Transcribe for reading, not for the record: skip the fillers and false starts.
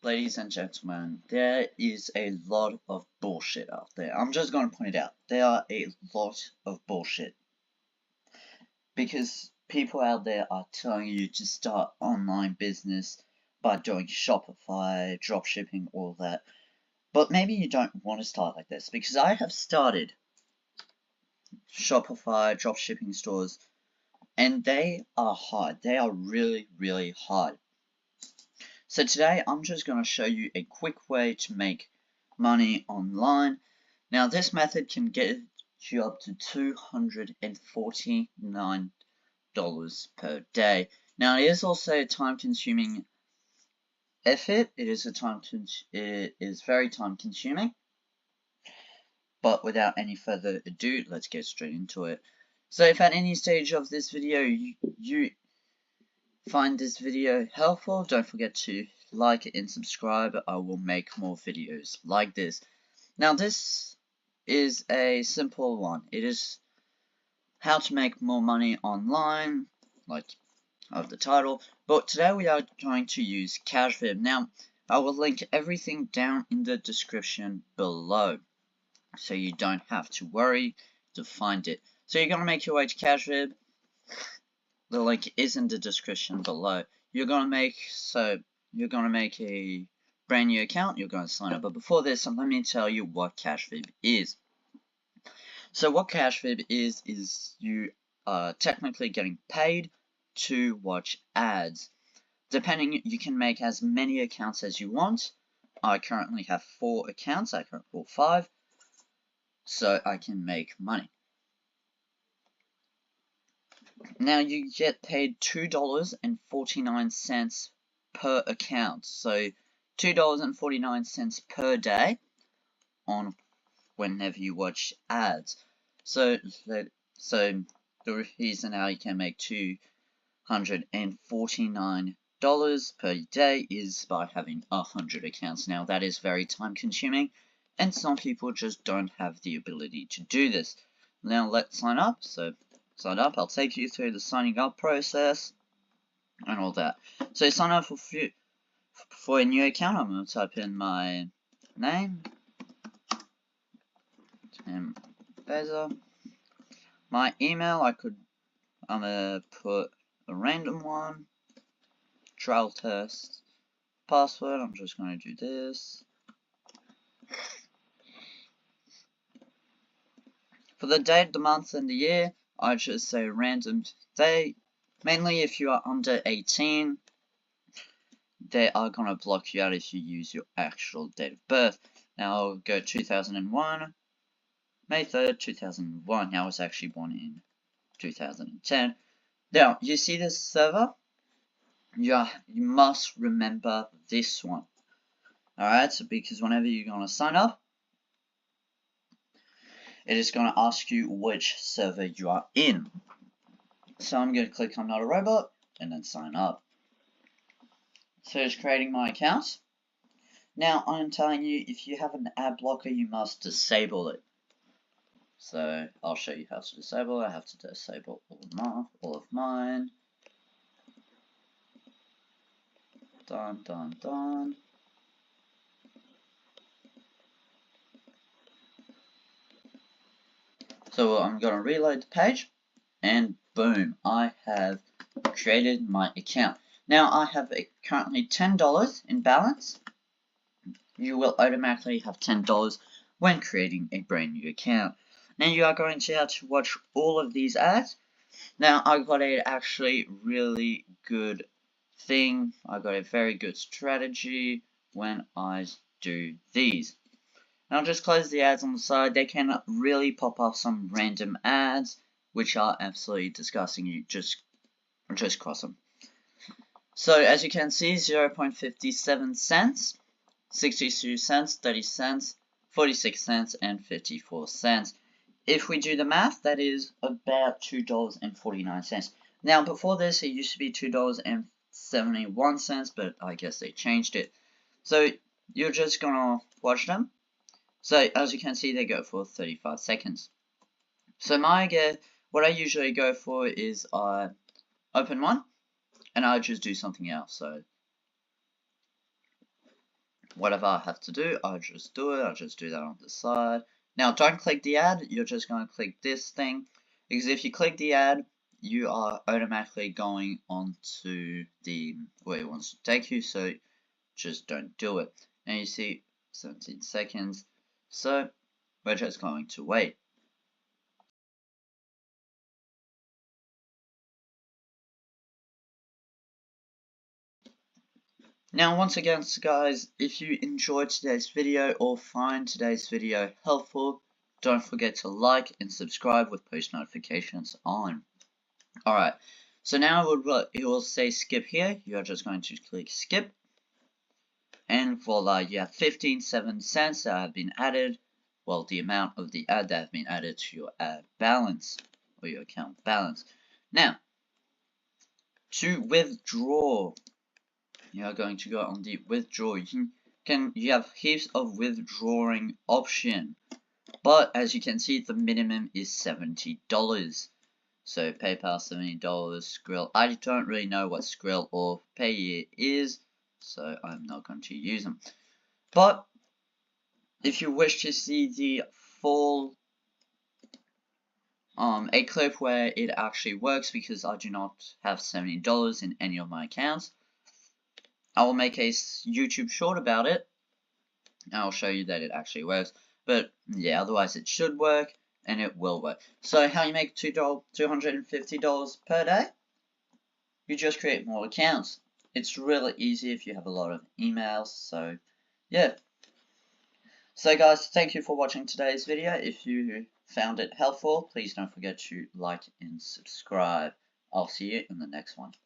Ladies and gentlemen, there is a lot of bullshit out there. I'm just going to point it out. There are a lot of bullshit. Because people out there are telling you to start online business by doing Shopify, dropshipping, all that. But maybe you don't want to start like this. Because I have started Shopify, dropshipping stores, and they are hard. They are really, really hard. So today I'm just going to show you a quick way to make money online. Now this method can get you up to $249 per day. Now it is also a time-consuming effort. It is very time-consuming. But without any further ado, let's get straight into it. So if at any stage of this video you find this video helpful, don't forget to like it and subscribe. I will make more videos like this. Now this is a simple one. It is how to make more money online, like of the title. But today we are going to use Cashvib. Now I will link everything down in the description below, so you don't have to worry to find it. So you're gonna make your way to Cashvib. The link is in the description below. You're gonna make a brand new account. You're gonna sign up. But before this, let me tell you what Cashvib is. So what Cashvib is you are technically getting paid to watch ads. Depending, you can make as many accounts as you want. I currently have 4 accounts. Or 5, so I can make money. Now you get paid $2.49 per account, so $2.49 per day on whenever you watch ads. So the reason how you can make $249 per day is by having 100 accounts. Now that is very time consuming, and some people just don't have the ability to do this. Now let's sign up. So sign up, I'll take you through the signing up process and all that. So sign up for a new account. I'm going to type in my name, Tim Beza. My email, I'm going to put a random one, trial test, password, I'm just going to do this. For the date, the month, and the year, I just say random day. Mainly if you are under 18, they are going to block you out if you use your actual date of birth. Now I'll go 2001, May 3rd, 2001. Now I was actually born in 2010. Now, you see this server? You must remember this one. Alright, so because whenever you're going to sign up, it is going to ask you which server you are in. So I'm going to click I'm not a robot and then sign up. So it's creating my account. Now I'm telling you, if you have an ad blocker, you must disable it. So I'll show you how to disable it. I have to disable all of mine. Done. So I'm going to reload the page, and boom, I have created my account. Now I have currently $10 in balance. You will automatically have $10 when creating a brand new account. Now you are going to have to watch all of these ads. Now I got a actually really good thing. I got a very good strategy when I do these. Now just close the ads on the side. They can really pop up some random ads which are absolutely disgusting. You just cross them. So as you can see, 0.57 cents, 62 cents, 30 cents, 46 cents, and 54 cents. If we do the math, that is about $2.49. Now before this, it used to be $2.71, but I guess they changed it. So you're just gonna watch them. So as you can see, they go for 35 seconds. So what I usually go for is I open one and I just do something else. So whatever I have to do, I just do it. I just do that on the side. Now, don't click the ad. You're just going to click this thing, because if you click the ad, you are automatically going on to the where it wants to take you. So just don't do it. And you see 17 seconds. So we're just going to wait. Now, once again, guys, if you enjoyed today's video or find today's video helpful, don't forget to like and subscribe with post notifications on. Alright, so now it will say skip here. You are just going to click skip. And voila, you have 15.7 cents that have been added. Well, the amount of the ad that have been added to your ad balance or your account balance. Now, to withdraw, you are going to go on the withdraw. You have heaps of withdrawing option, but as you can see, the minimum is $70. So PayPal $70, Skrill. I don't really know what Skrill or Payeer is, so I'm not going to use them. But if you wish to see the full a clip where it actually works, because I do not have $70 in any of my accounts, I will make a YouTube short about it, and I'll show you that it actually works. But yeah, otherwise it should work, and it will work. So how you make $250 per day? You just create more accounts. It's really easy if you have a lot of emails. So yeah. So guys, thank you for watching today's video. If you found it helpful, please don't forget to like and subscribe. I'll see you in the next one.